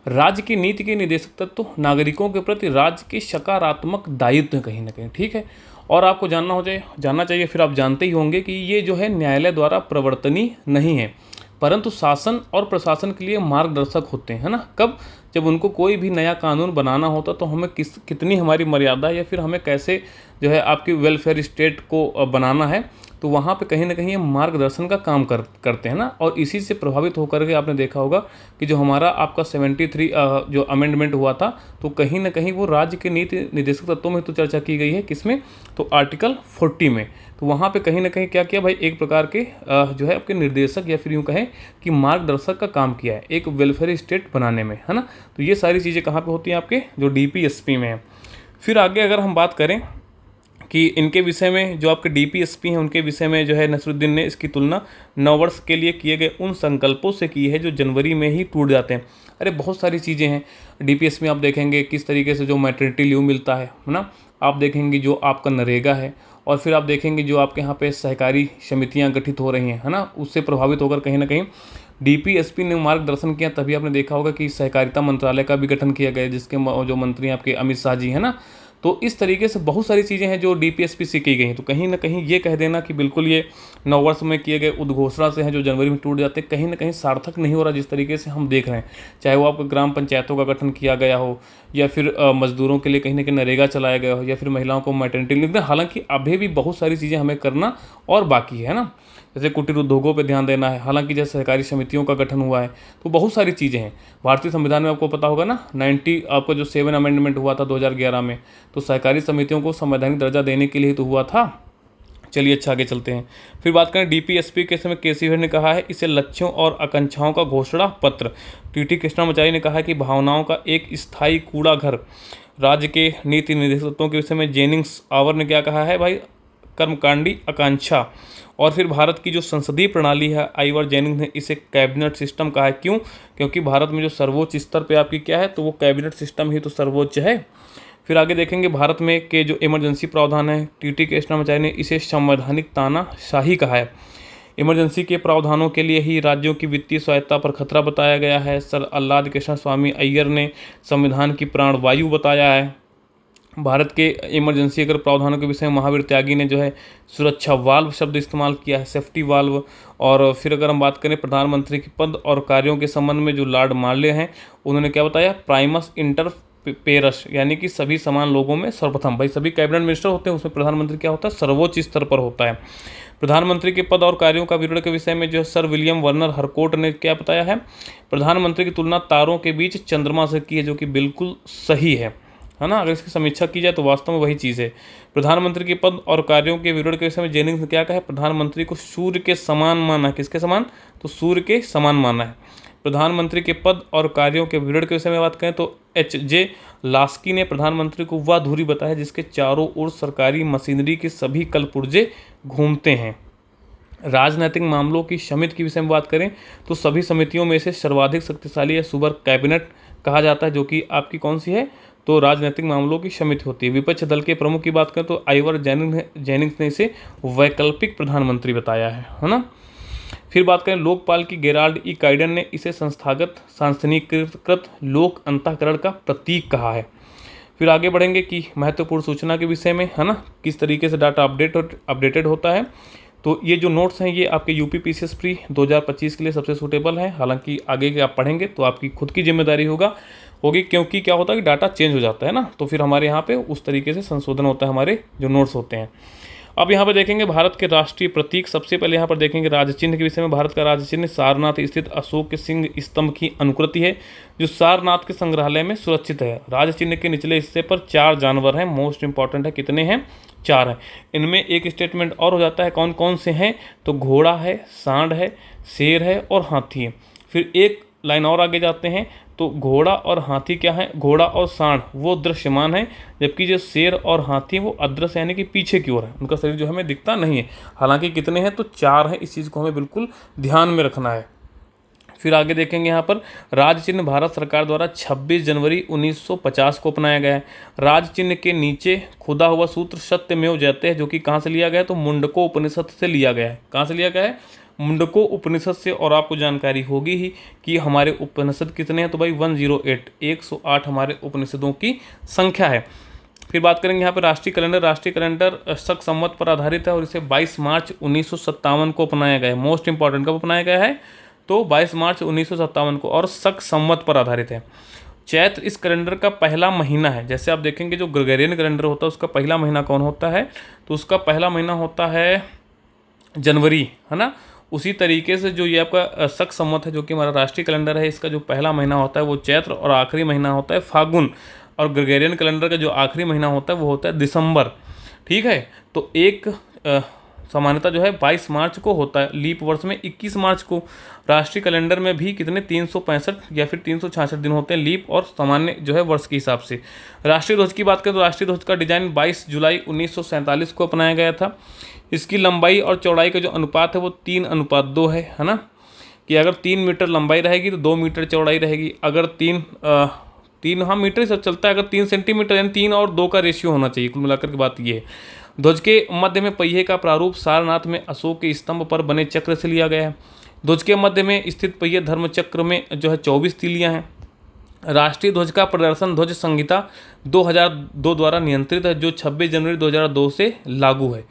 Speaker 2: राज्य की नीति के निर्देशक तत्व नागरिकों के प्रति राज्य के सकारात्मक दायित्व कहीं ना कहीं, ठीक है। और आपको जानना चाहिए, फिर आप जानते ही होंगे कि ये जो है न्यायालय द्वारा प्रवर्तनीय नहीं है, परंतु शासन और प्रशासन के लिए मार्गदर्शक होते हैं, है ना। कब, जब उनको कोई भी नया कानून बनाना होता तो हमें कितनी हमारी मर्यादा, या फिर हमें कैसे जो है आपकी वेलफेयर स्टेट को बनाना है, तो वहाँ पे कहीं ना कहीं ये मार्गदर्शन का काम करते हैं ना। और इसी से प्रभावित होकर के आपने देखा होगा कि जो हमारा आपका 73 जो अमेंडमेंट हुआ था, तो कहीं ना कहीं वो राज्य के नीति निर्देशक तत्वों में तो चर्चा की गई है, किसमें, तो आर्टिकल 40 में। तो वहाँ पे कहीं ना कहीं क्या किया भाई, एक प्रकार के जो है आपके निर्देशक, या फिर यूँ कहें कि मार्गदर्शक का काम किया है एक वेलफेयर स्टेट बनाने में, है ना। तो ये सारी चीज़ें कहाँ पे होती हैं, आपके जो DPSP में है। फिर आगे अगर हम बात करें कि इनके विषय में जो आपके DPSP हैं, उनके विषय में जो है नसरुद्दीन ने इसकी तुलना नववर्ष के लिए किए गए उन संकल्पों से की है जो जनवरी में ही टूट जाते हैं। अरे बहुत सारी चीज़ें हैं DPSP में, आप देखेंगे किस तरीके से जो मैटरनिटी लीव मिलता है ना, आप देखेंगे जो आपका नरेगा है, और फिर आप देखेंगे जो आपके यहाँ पे सहकारी समितियाँ गठित हो रही हैं, है ना, उससे प्रभावित होकर कहीं ना कहीं DPSP ने मार्गदर्शन किया। तभी आपने देखा होगा कि सहकारिता मंत्रालय का भी गठन किया गया, जिसके जो मंत्री आपके अमित शाह जी हैं ना। तो इस तरीके से बहुत सारी चीज़ें हैं जो DPSP से की गई हैं। तो कहीं ना कहीं ये कह देना कि बिल्कुल ये नववर्ष में किए गए उद्घोषणा से हैं जो जनवरी में टूट जाते हैं, कहीं ना कहीं सार्थक नहीं हो रहा जिस तरीके से हम देख रहे हैं। चाहे वो आपको ग्राम पंचायतों का गठन किया गया हो, या फिर मजदूरों के लिए कहीं ना कहीं नरेगा चलाया गया हो, या फिर महिलाओं को मैटरनिटी लीव। हालांकि अभी भी बहुत सारी चीज़ें हमें करना और बाकी है ना, जैसे कुटीर उद्योगों पे ध्यान देना है, हालांकि जैसे सहकारी समितियों का गठन हुआ है, तो बहुत सारी चीज़ें हैं। भारतीय संविधान में आपको पता होगा ना, 90 आपका जो 7 अमेंडमेंट हुआ था 2011 में, तो सहकारी समितियों को संवैधानिक दर्जा देने के लिए तो हुआ था। चलिए अच्छा आगे चलते हैं। फिर बात करें DPSP के समय केसी ने कहा है इसे लक्ष्यों और आकांक्षाओं का घोषणा पत्र। TT कृष्णामाचारी ने कहा है कि भावनाओं का एक स्थायी कूड़ा घर। राज्य के नीति निर्देशकों के विषय में जेनिंग्स आवर ने क्या कहा है भाई, कर्मकांडी आकांक्षा। और फिर भारत की जो संसदीय प्रणाली है, आइवर जेनिंग्स ने इसे कैबिनेट सिस्टम कहा है। क्यों? क्योंकि भारत में जो सर्वोच्च स्तर पे आपकी क्या है, तो वो कैबिनेट सिस्टम ही तो सर्वोच्च है। फिर आगे देखेंगे भारत में के जो इमरजेंसी प्रावधान है, TT कृष्णामाचारी ने इसे संवैधानिक तानाशाही कहा है। इमरजेंसी के प्रावधानों के लिए ही राज्यों की वित्तीय स्वायत्ता पर खतरा बताया गया है। सर अल्लाद कृष्ण स्वामी अय्यर ने संविधान की प्राणवायु बताया है। भारत के इमरजेंसी अगर प्रावधानों के विषय में महावीर त्यागी ने जो है सुरक्षा वाल्व शब्द इस्तेमाल किया है, सेफ्टी वाल्व। और फिर अगर हम बात करें प्रधानमंत्री के पद और कार्यों के संबंध में, जो लॉर्ड मार्ले हैं, उन्होंने क्या बताया, प्राइमस इंटर पेरस, यानी कि सभी समान लोगों में सर्वप्रथम। भाई सभी कैबिनेट मिनिस्टर होते हैं, उसमें प्रधानमंत्री क्या होता है, सर्वोच्च स्तर पर होता है। प्रधानमंत्री के पद और कार्यों का विवरण के विषय में जो है सर विलियम वर्नर हरकोर्ट ने क्या बताया है, प्रधानमंत्री की तुलना तारों के बीच चंद्रमा से की है, जो कि बिल्कुल सही है ना। अगर इसकी समीक्षा की जाए तो वास्तव में वही चीज़ है। प्रधानमंत्री के पद और कार्यों के विवरण के विषय में जेनिंग्स ने क्या कहा है, प्रधानमंत्री को सूर्य के समान माना है। किसके समान, तो सूर्य के समान माना है। प्रधानमंत्री के पद और कार्यों के विवरण के विषय में बात करें तो एच.जे. लास्की ने प्रधानमंत्री को वह धुरी बताया जिसके चारों ओर सरकारी मशीनरी के सभी कलपुर्जे घूमते हैं। राजनीतिक मामलों की समिति के विषय में बात करें तो सभी समितियों में से सर्वाधिक शक्तिशाली है सुपर कैबिनेट कहा जाता है, जो कि आपकी कौन सी है, तो राजनीतिक मामलों की समिति होती है। विपक्ष दल के प्रमुख की बात करें तो आइवर जेनिंग्स ने इसे वैकल्पिक प्रधानमंत्री बताया है ना। फिर बात करें लोकपाल की, गेराल्ड ई काइडन ने इसे संस्थागत सांस्थानिकीकृत लोक अंतःकरण का प्रतीक कहा है। फिर आगे बढ़ेंगे कि महत्वपूर्ण सूचना के विषय में, है ना, किस तरीके से डाटा अपडेटेड होता है। तो ये जो नोट्स हैं ये आपके यूपी पीसीएस प्री 2025 के लिए सबसे सूटेबल है। हालांकि आगे के आप पढ़ेंगे तो आपकी खुद की जिम्मेदारी होगी, क्योंकि क्या होता है कि डाटा चेंज हो जाता है ना, तो फिर हमारे यहाँ पे उस तरीके से संशोधन होता है हमारे जो नोट्स होते हैं। अब यहाँ पे देखेंगे भारत के राष्ट्रीय प्रतीक। सबसे पहले यहाँ पर देखेंगे राजचिन्ह के विषय में। भारत का राजचिन्ह सारनाथ स्थित अशोक के सिंह स्तंभ की अनुकृति है, जो सारनाथ के संग्रहालय में सुरक्षित है। राजचिन्ह के निचले हिस्से पर 4 जानवर हैं, मोस्ट इंपॉर्टेंट है, कितने हैं, 4 हैं। इनमें एक स्टेटमेंट और हो जाता है, कौन कौन से हैं, तो घोड़ा है, सांड है, शेर है और हाथी है। फिर एक लाइन और आगे जाते हैं तो घोड़ा और हाथी क्या है, घोड़ा और सांड वो दृश्यमान है, जबकि जो शेर और हाथी वो अदृश्य यानी कि पीछे की ओर है, उनका शरीर जो हमें दिखता नहीं है। हालांकि कितने हैं, तो 4 हैं। इस चीज़ को हमें बिल्कुल ध्यान में रखना है। फिर आगे देखेंगे यहाँ पर राज चिन्ह भारत सरकार द्वारा 26 जनवरी 1950 को अपनाया गया है। राज चिन्ह के नीचे खुदा हुआ सूत्र सत्यमेव जयते है, जो कि कहाँ से लिया गया है, तो मुंडको उपनिषद से लिया गया है। कहाँ से लिया गया है, मुंडको उपनिषद से। और आपको जानकारी होगी ही कि हमारे उपनिषद कितने हैं, तो भाई 108 108 हमारे उपनिषदों की संख्या है। फिर बात करेंगे यहाँ पर राष्ट्रीय कैलेंडर। राष्ट्रीय कैलेंडर शक संवत पर आधारित है और इसे 22 मार्च 1957 को अपनाया गया है। मोस्ट इंपॉर्टेंट कब अपनाया गया है, तो 22 मार्च 1957 को, और शक संवत पर आधारित है। चैत्र इस कैलेंडर का पहला महीना है। जैसे आप देखेंगे जो ग्रेगोरियन कैलेंडर होता है उसका पहला महीना कौन होता है, तो उसका पहला महीना होता है जनवरी, है ना। उसी तरीके से जो ये आपका शक संवत है, जो कि हमारा राष्ट्रीय कैलेंडर है, इसका जो पहला महीना होता है वो चैत्र और आखिरी महीना होता है फागुन। और ग्रेगोरियन कैलेंडर का जो आखिरी महीना होता है वो होता है दिसंबर। ठीक है, तो एक सामान्यता जो है 22 मार्च को होता है, लीप वर्ष में 21 मार्च को। राष्ट्रीय कैलेंडर में भी कितने 365 या फिर 366 दिन होते हैं लीप और सामान्य जो है वर्ष के हिसाब से। राष्ट्रीय ध्वज की बात करें तो राष्ट्रीय ध्वज का डिजाइन 22 जुलाई 1947 को अपनाया गया था। इसकी लंबाई और चौड़ाई का जो अनुपात है वो 3:2 है ना, कि अगर 3 मीटर लंबाई रहेगी तो 2 मीटर चौड़ाई रहेगी। अगर 3 हाँ मीटर ही सब चलता है, अगर 3 सेंटीमीटर यानी 3 और 2 का रेशियो होना चाहिए। कुल मिलाकर की बात ये है। ध्वज के मध्य में पहिए का प्रारूप सारनाथ में अशोक के स्तंभ पर बने चक्र से लिया गया है। ध्वज के मध्य में स्थित पहिए धर्म चक्र में जो है 24 तीलियां हैं। राष्ट्रीय ध्वज का प्रदर्शन ध्वज संहिता 2002 द्वारा नियंत्रित है, जो 26 जनवरी 2002 से लागू है।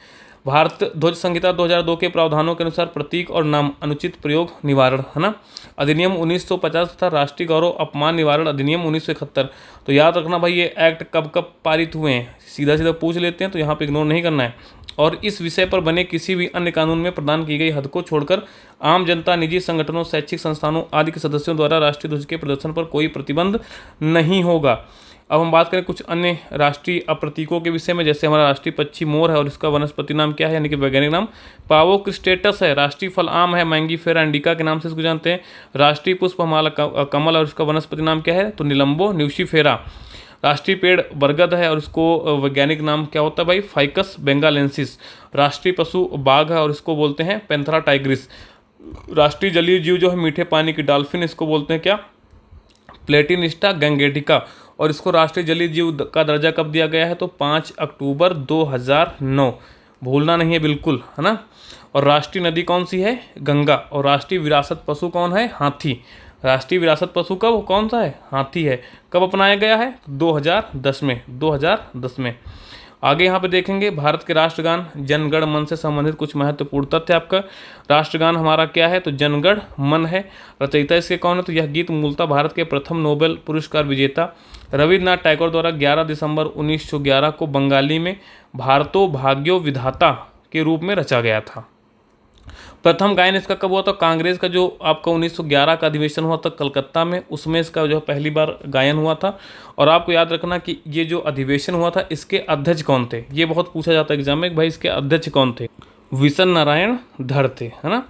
Speaker 2: भारत ध्वज संहिता 2002 के प्रावधानों के अनुसार प्रतीक और नाम अनुचित प्रयोग निवारण, है ना, अधिनियम 1950 तथा राष्ट्रीय गौरव अपमान निवारण अधिनियम 1971। तो याद रखना भाई ये एक्ट कब कब पारित हुए हैं, सीधा सीधा पूछ लेते हैं तो यहाँ पे इग्नोर नहीं करना है। और इस विषय पर बने किसी भी अन्य कानून में प्रदान की गई हद को छोड़कर आम जनता, निजी संगठनों, शैक्षिक संस्थानों आदि के सदस्यों द्वारा राष्ट्रीय ध्वज के प्रदर्शन पर कोई प्रतिबंध नहीं होगा। अब हम बात करें कुछ अन्य राष्ट्रीय अप्रतीकों के विषय में। जैसे हमारा राष्ट्रीय पक्षी मोर है और इसका वनस्पति नाम क्या है, यानी कि वैज्ञानिक नाम पावोक्रिस्टेटस है। राष्ट्रीय फल आम है, मैंगीफेरा इंडिका के नाम से इसको जानते हैं। राष्ट्रीय पुष्प हमारा कमल और इसका वनस्पति नाम क्या है, तो निलंबो न्यूसीफेरा। राष्ट्रीय पेड़ बरगद है और इसको वैज्ञानिक नाम क्या होता है भाई, फाइकस बेंगालेंसिस। राष्ट्रीय पशु बाघ है और इसको बोलते हैं पैंथरा टाइग्रिस। राष्ट्रीय जलीय जीव जो है मीठे पानी की डॉल्फिन, इसको बोलते हैं क्या, प्लेटिनिस्टा गैंगेटिका। और इसको राष्ट्रीय जलीय जीव का दर्जा कब दिया गया है, तो 5 अक्टूबर 2009। भूलना नहीं है बिल्कुल, है ना। और राष्ट्रीय नदी कौन सी है, गंगा। और राष्ट्रीय विरासत पशु कौन है, हाथी। राष्ट्रीय विरासत पशु कब कौन सा है, हाथी है। कब अपनाया गया है, 2010 में। आगे यहाँ पे देखेंगे भारत के राष्ट्रगान जन गण मन से संबंधित कुछ महत्वपूर्ण तथ्य। आपका राष्ट्रगान हमारा क्या है, तो जन गण मन है। रचयिता इसके कौन है, तो यह गीत मूलतः भारत के प्रथम नोबेल पुरस्कार विजेता रविन्द्रनाथ टैगोर द्वारा 11 दिसंबर 1911 को बंगाली में भारतो भाग्यो विधाता के रूप में रचा गया था। प्रथम गायन इसका कब हुआ था, कांग्रेस का जो आपका 1911 का अधिवेशन हुआ था कलकत्ता में, उसमें इसका जो पहली बार गायन हुआ था। और आपको याद रखना कि ये जो अधिवेशन हुआ था इसके अध्यक्ष कौन थे, ये बहुत पूछा जाता है एग्जाम में कि भाई इसके अध्यक्ष कौन थे, विशन नारायण धर थे, है ना।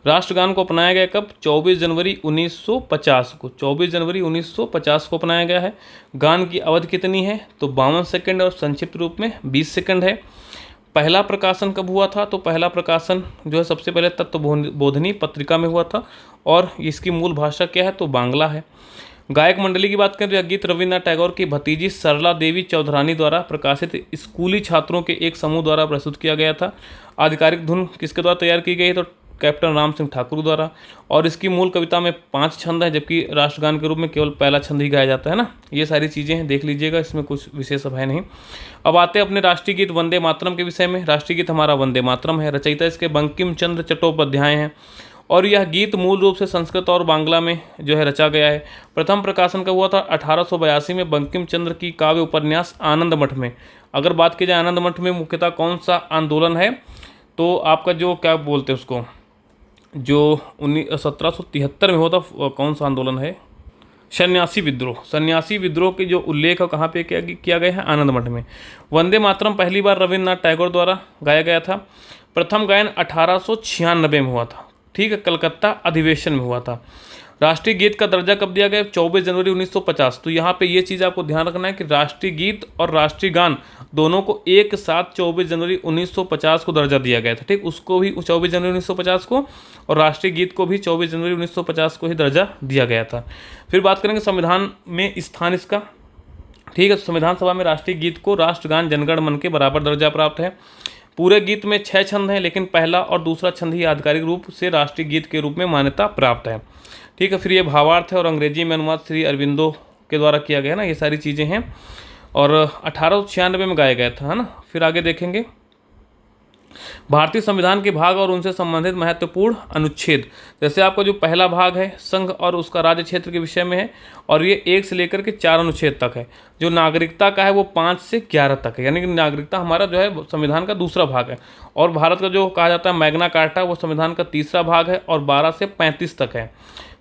Speaker 2: राष्ट्रगान को अपनाया गया कब, 24 जनवरी 1950 को, 24 जनवरी 1950 को अपनाया गया है। गान की अवधि कितनी है, तो 52 सेकंड और संक्षिप्त रूप में 20 सेकंड है। पहला प्रकाशन कब हुआ था, तो पहला प्रकाशन जो है सबसे पहले तत्वबोधिनी पत्रिका में हुआ था और इसकी मूल भाषा क्या है, तो बांग्ला है। गायक मंडली की बात करें तो यह गीत रविन्द्रनाथ टैगोर की भतीजी सरला देवी चौधरानी द्वारा प्रकाशित स्कूली छात्रों के एक समूह द्वारा प्रस्तुत किया गया था। आधिकारिक धुन किसके द्वारा तैयार की गई, तो कैप्टन राम सिंह ठाकुर द्वारा। और इसकी मूल कविता में 5 छंद हैं, जबकि राष्ट्रगान के रूप में केवल पहला छंद ही गाया जाता है ना। ये सारी चीज़ें हैं, देख लीजिएगा, इसमें कुछ विशेष है नहीं। अब आते हैं अपने राष्ट्रीय गीत वंदे मातरम के विषय में। राष्ट्रीय गीत हमारा वंदे मातरम है। रचयिता इसके बंकिम चंद्र चट्टोपाध्याय हैं और यह गीत मूल रूप से संस्कृत और बांग्ला में जो है रचा गया है। प्रथम प्रकाशन का हुआ था 1882 में बंकिम चंद्र की काव्य उपन्यास आनंद मठ में। अगर बात की जाए आनंद मठ में मुख्यतः कौन सा आंदोलन है, तो आपका जो क्या बोलते हैं उसको, जो 1773 में हुआ था, कौन सा आंदोलन है, सन्यासी विद्रोह। सन्यासी विद्रोह के जो उल्लेख है कहाँ पे किया गया है, आनंद मठ में। वंदे मातरम पहली बार रविन्द्रनाथ टैगोर द्वारा गाया गया था। प्रथम गायन 1896 में हुआ था, ठीक है, कलकत्ता अधिवेशन में हुआ था। राष्ट्रीय गीत का दर्जा कब दिया गया, 24 जनवरी 1950। तो यहाँ पे ये चीज़ आपको ध्यान रखना है कि राष्ट्रीय गीत और राष्ट्रीय गान दोनों को एक साथ 24 जनवरी 1950 को दर्जा दिया गया था, ठीक। उसको भी 24 जनवरी 1950 को और राष्ट्रीय गीत को भी 24 जनवरी 1950 को ही दर्जा दिया गया था। फिर बात करेंगे संविधान में स्थान इसका, ठीक है। संविधान सभा में राष्ट्रीय गीत को राष्ट्रगान जनगण मन के बराबर दर्जा प्राप्त है। पूरे गीत में 6 छंद हैं, लेकिन पहला और दूसरा छंद ही आधिकारिक रूप से राष्ट्रीय गीत के रूप में मान्यता प्राप्त है, ठीक है। फिर ये भावार्थ है और अंग्रेजी में अनुवाद श्री अरविंदो के द्वारा किया गया ना, ये सारी चीज़ें हैं और 1896 में गाया गया था, है ना। फिर आगे देखेंगे भारतीय संविधान के भाग और उनसे संबंधित महत्वपूर्ण अनुच्छेद। जैसे आपका जो पहला भाग है संघ और उसका राज्य क्षेत्र के विषय में है और ये 1 से लेकर के 4 अनुच्छेद तक है। जो नागरिकता का है वो 5 से 11 तक है, यानी कि नागरिकता हमारा जो है संविधान का दूसरा भाग है। और भारत का जो कहा जाता है मैग्ना कार्टा वो संविधान का तीसरा भाग है और 12 से 35 तक है।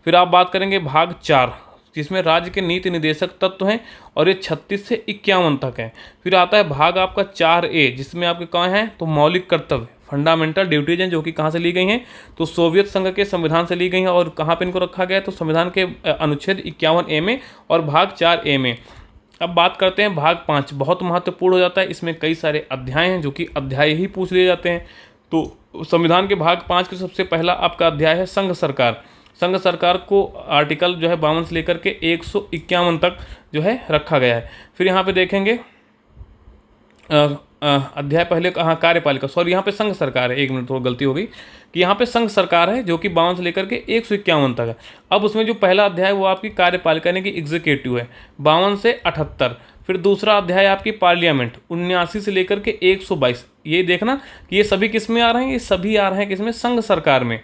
Speaker 2: फिर आप बात करेंगे भाग 4, जिसमें राज्य के नीति निर्देशक तत्व हैं और ये 36 से 51 तक है। फिर आता है भाग आपका 4A, जिसमें आपके कहाँ हैं, तो मौलिक कर्तव्य, फंडामेंटल ड्यूटीज हैं, जो कि कहाँ से ली गई हैं, तो सोवियत संघ के संविधान से ली गई हैं। और कहाँ पे इनको रखा गया है, तो संविधान के अनुच्छेद 51A में और भाग 4A में। अब बात करते हैं भाग 5, बहुत महत्वपूर्ण हो जाता है। इसमें कई सारे अध्याय हैं जो कि अध्याय ही पूछ लिए जाते हैं। तो संविधान के भाग 5 के सबसे पहला आपका अध्याय है संघ सरकार। संघ सरकार को आर्टिकल जो है 52 से लेकर के 151 तक जो है रखा गया है। फिर यहाँ पे देखेंगे अध्याय पहले कहाँ, कार्यपालिका, सॉरी यहाँ पे संघ सरकार है, 1 मिनट थोड़ी गलती हो गई कि यहाँ पे संघ सरकार है जो कि 52 से लेकर के 151 तक है। अब उसमें जो पहला अध्याय है वो आपकी कार्यपालिका यानी कि एग्जीक्यूटिव है, 52 से 78। फिर दूसरा अध्याय आपकी पार्लियामेंट 79 से लेकर के 122। ये देखना कि ये सभी किस में आ रहे हैं, ये सभी आ रहे हैं किसमें, संघ सरकार में।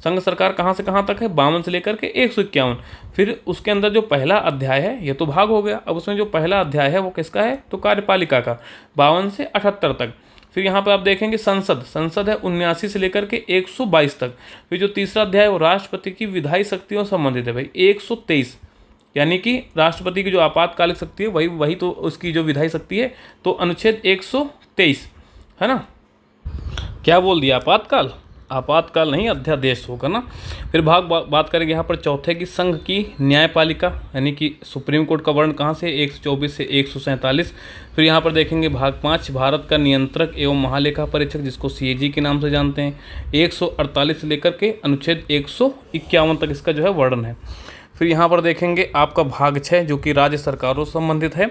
Speaker 2: संघ सरकार कहाँ से कहाँ तक है, 52 से लेकर के 151। फिर उसके अंदर जो पहला अध्याय है ये तो भाग हो गया। अब उसमें जो पहला अध्याय है वो किसका है, तो कार्यपालिका का, 52 से 78 तक। फिर यहाँ पे आप देखेंगे संसद है 79 से लेकर के 122 तक। फिर जो तीसरा अध्याय है वो राष्ट्रपति की विधायी शक्तियों से संबंधित है भाई, 123, यानी कि राष्ट्रपति की जो आपातकालिक शक्ति है वही तो उसकी जो विधायी शक्ति है, तो अनुच्छेद 123 है ना। क्या बोल दिया, आपातकाल नहीं, अध्यादेश होगा ना। फिर बात करेंगे यहाँ पर चौथे की संघ की न्यायपालिका, यानी कि सुप्रीम कोर्ट का वर्ण कहाँ से, 124 से 147। फिर यहाँ पर देखेंगे भाग 5 भारत का नियंत्रक एवं महालेखा परीक्षक, जिसको CAG के नाम से जानते हैं, 148 से लेकर के अनुच्छेद 151 तक इसका जो है वर्णन है। फिर यहाँ पर देखेंगे आपका भाग 6 जो कि राज्य सरकारों से संबंधित है,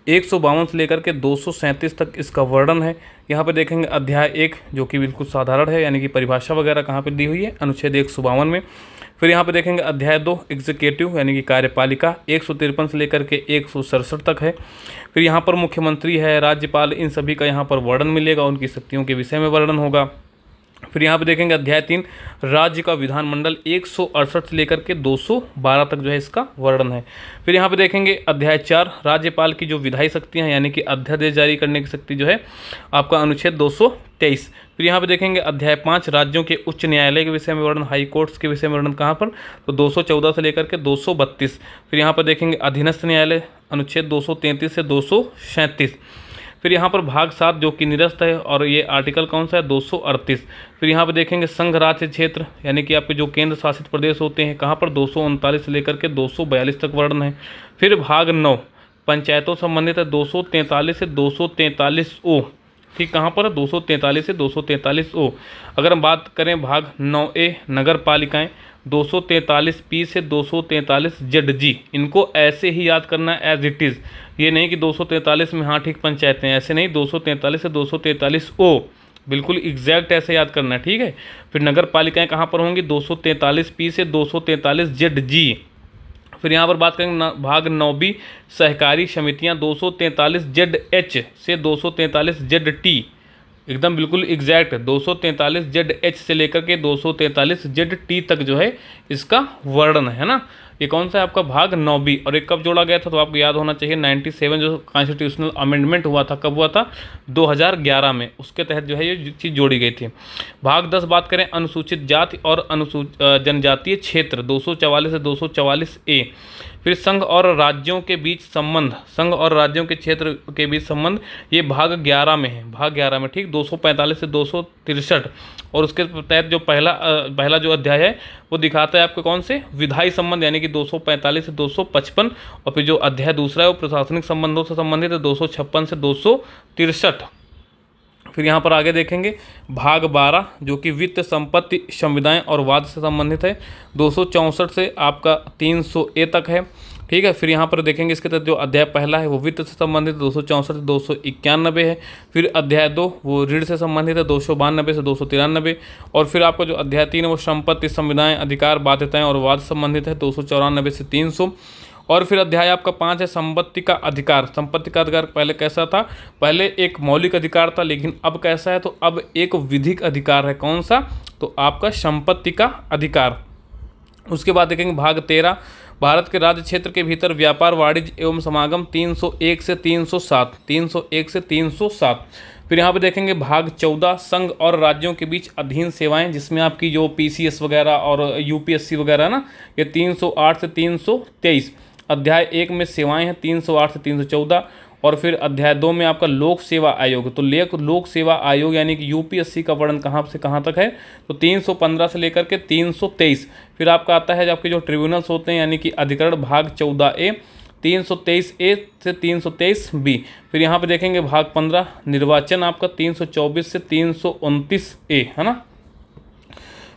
Speaker 2: 152 से लेकर के 237 तक इसका वर्णन है। यहाँ पे देखेंगे अध्याय 1 जो कि बिल्कुल साधारण है, यानी कि परिभाषा वगैरह कहाँ पे दी हुई है, अनुच्छेद 152 में। फिर यहाँ पे देखेंगे अध्याय 2 एग्जीक्यूटिव यानी कि कार्यपालिका 153 से लेकर के 167 तक है। फिर यहाँ पर मुख्यमंत्री है, राज्यपाल, इन सभी का यहाँ पर वर्णन मिलेगा, उनकी शक्तियों के विषय में वर्णन होगा। फिर यहाँ पे देखेंगे अध्याय 3 राज्य का विधानमंडल 168 से लेकर के 212 तक जो है इसका वर्णन है। फिर यहाँ पे देखेंगे अध्याय 4 राज्यपाल की जो विधायी शक्तियाँ हैं यानी कि अध्यादेश जारी करने की शक्ति जो है आपका अनुच्छेद 223। फिर यहाँ पे देखेंगे अध्याय 5 राज्यों के उच्च न्यायालय के विषय में वर्णन, हाई कोर्ट्स के विषय में वर्णन कहाँ पर, तो 214 से लेकर के 232। फिर यहाँ पर देखेंगे अधीनस्थ न्यायालय अनुच्छेद 233 से 237। फिर यहाँ पर भाग 7 जो कि निरस्त है और ये आर्टिकल कौन सा है, 238। फिर यहाँ पे देखेंगे संघ राज्य क्षेत्र यानी कि आपके जो केंद्र शासित प्रदेश होते हैं कहाँ पर 239 से लेकर के 242 तक वर्णन है। फिर भाग 9 पंचायतों संबंधित है 243 से 243 ओ, ठीक कहाँ पर 243 से 243 ओ। अगर हम बात करें भाग 9A नगर पालिकाएँ 243 पी से 243 ZG, इनको ऐसे ही याद करना है एज इट इज़, ये नहीं कि 243 में हाँ ठीक पंचायतें, ऐसे नहीं, 243 से 243 ओ बिल्कुल एग्जैक्ट ऐसे याद करना है, ठीक है। फिर नगर पालिकाएँ कहाँ पर होंगी 243 पी से 243 ZG। फिर यहाँ पर बात करेंगे भाग 9B सहकारी समितियाँ 243 ZH से 243 ZT, एकदम बिल्कुल एग्जैक्ट 243 ZH से लेकर के 243 ZT तक जो है इसका वर्णन है ना। ये कौन सा है आपका भाग 9B। और एक कब जोड़ा गया था, तो आपको याद होना चाहिए 97 जो कॉन्स्टिट्यूशनल अमेंडमेंट हुआ था, कब हुआ था, 2011 में, उसके तहत जो है ये चीज़ जोड़ी गई थी। भाग 10 बात करें अनुसूचित जाति और जनजातीय क्षेत्र 244 से 244A। फिर संघ और राज्यों के बीच संबंध, संघ और राज्यों के क्षेत्र के बीच संबंध, ये भाग 11 में है, भाग 11 में, ठीक, 245 से 263। और उसके तहत जो पहला जो अध्याय है वो दिखाता है आपको कौन से विधायी संबंध यानी कि 245 से 255। और फिर जो अध्याय दूसरा है वो प्रशासनिक संबंधों से संबंधित है 256 से 263। फिर यहाँ पर आगे देखेंगे भाग 12 जो कि वित्त, संपत्ति, संविदाएं और वाद से संबंधित है 264 से आपका 300A तक है, ठीक है। फिर यहाँ पर देखेंगे इसके तहत जो अध्याय पहला है वो वित्त से संबंधित 264 से 291 है। फिर अध्याय 2 वो ऋण से संबंधित है 292 से 293। और फिर आपका जो अध्याय 3 है वो संपत्ति, संविदाएं, अधिकार, बाध्यताएं और वाद संबंधित है 294 से 300। और फिर अध्याय आपका 5 है संपत्ति का अधिकार। संपत्ति का अधिकार पहले कैसा था, पहले एक मौलिक अधिकार था, लेकिन अब कैसा है, तो अब एक विधिक अधिकार है। कौन सा, तो आपका संपत्ति का अधिकार। उसके बाद देखेंगे भाग 13 भारत के राज्य क्षेत्र के भीतर व्यापार, वाणिज्य एवं समागम 301 से 307, 301 से 307। फिर यहाँ पे देखेंगे भाग 14 संघ और राज्यों के बीच अधीन सेवाएं, जिसमें आपकी जो PCS वगैरह और UPSC वगैरह ना, ये 308 से 323। अध्याय 1 में सेवाएं हैं 308 से 314। और फिर अध्याय 2 में आपका लोक सेवा आयोग, तो लोक सेवा आयोग यानी कि UPSC का वर्णन कहाँ से कहाँ तक है, तो 315 से लेकर के 323। फिर आपका आता है आपके जो ट्रिब्यूनल्स होते हैं यानी कि अधिकरण भाग 14A 323A से 323B। फिर यहाँ पे देखेंगे भाग 15 निर्वाचन आपका 324 से 329A, है ना।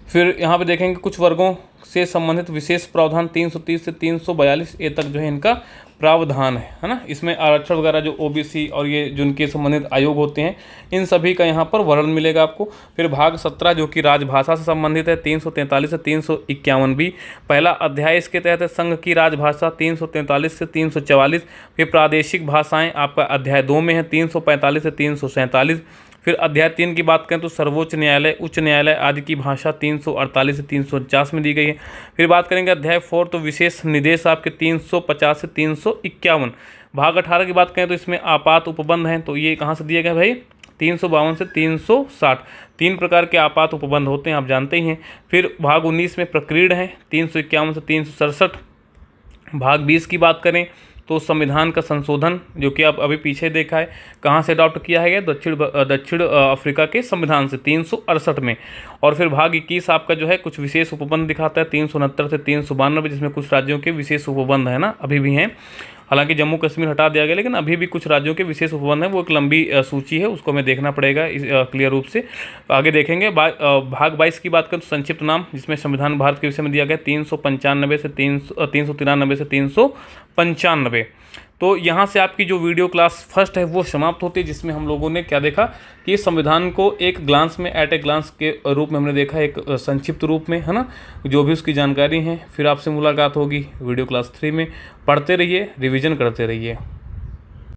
Speaker 2: फिर यहाँ पे देखेंगे कुछ वर्गों से संबंधित विशेष प्रावधान 330 से 342A तक जो है इनका प्रावधान है ना। इसमें आरक्षण वगैरह जो OBC और ये जिनके संबंधित आयोग होते हैं इन सभी का यहाँ पर वर्णन मिलेगा आपको। फिर भाग 17 जो कि राजभाषा से संबंधित है 343 से 351B। पहला अध्याय इसके तहत है संघ की राजभाषा 343 से 344। फिर प्रादेशिक भाषाएं आपका अध्याय 2 में है 345 से 347। फिर अध्याय 3 की बात करें तो सर्वोच्च न्यायालय, उच्च न्यायालय आदि की भाषा 348 से 349 में दी गई है। फिर बात करेंगे अध्याय 4 तो विशेष निर्देश आपके 350 से 351। भाग 18 की बात करें तो इसमें आपात उपबंध हैं, तो ये कहाँ से दिए गए भाई, 352 से 360। 3 प्रकार के आपात उपबंध होते हैं, आप जानते ही हैं। फिर भाग 19 में प्रकीर्ण है 351 से 367। भाग 20 की बात करें तो संविधान का संशोधन जो कि आप अभी पीछे देखा है कहाँ से अडॉप्ट किया है, दक्षिण अफ्रीका के संविधान से 368 में। और फिर भाग 21 आपका जो है कुछ विशेष उपबंध दिखाता है 369 से 392, जिसमें कुछ राज्यों के विशेष उपबंध है ना, अभी भी हैं। हालांकि जम्मू कश्मीर हटा दिया गया, लेकिन अभी भी कुछ राज्यों के विशेष उपबंध हैं। वो एक लंबी सूची है, उसको हमें देखना पड़ेगा क्लियर रूप से, आगे देखेंगे। भाग 22 की बात करें तो संक्षिप्त नाम, जिसमें संविधान भारत के विषय में दिया गया 395 से 393 से 395। तो यहाँ से आपकी जो वीडियो क्लास फर्स्ट है वो समाप्त होती है, जिसमें हम लोगों ने क्या देखा कि संविधान को एक ग्लांस में, एट ए ग्लांस के रूप में हमने देखा, एक संक्षिप्त रूप में, है ना, जो भी उसकी जानकारी है। फिर आपसे मुलाकात होगी वीडियो क्लास 3 में। पढ़ते रहिए, रिवीजन करते रहिए।